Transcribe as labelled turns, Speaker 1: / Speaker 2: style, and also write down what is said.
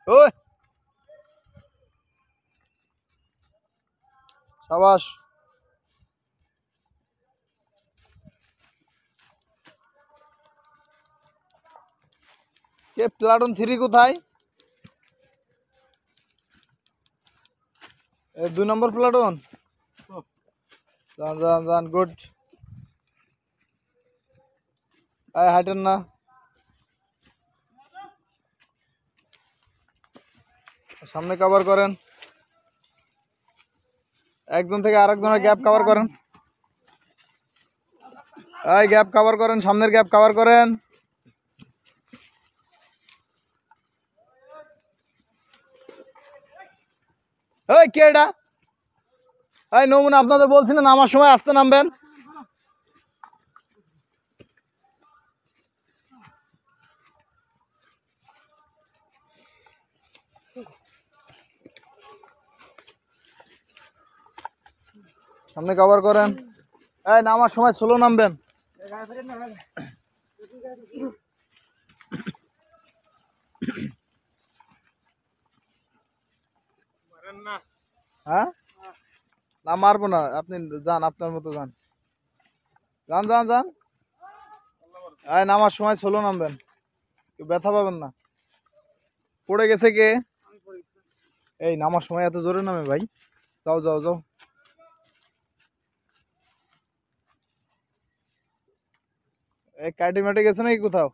Speaker 1: ওই সাবাস। কে প্লাটুন 3 কোথায়? 2 নম্বর প্লাটুন। যান যান যান, গুড। হাইটেন না, সামনে কভার করেন। একজন থেকে আরেকজনের গ্যাপ কভার করেন। এই গ্যাপ কভার করেন, সামনের গ্যাপ কভার করেন। এই কে এটা? এই নমুনা, আপনাদের বলছি না নামার সময় আসতে নামবেন। সামনে কভার করেন। এই নামার সময় স্লো নামবেন। হ্যাঁ না, মারবো না, আপনি যান, আপনার মতো যান, যান যান যান। এই নামার সময় স্লো নামবেন, কেউ ব্যথা পাবেন না। পড়ে গেছে কে? এই নামার সময় এত জোরে নামে ভাই? যাও যাও যাও। এই কাটি মাটি গেছে নাকি কোথাও?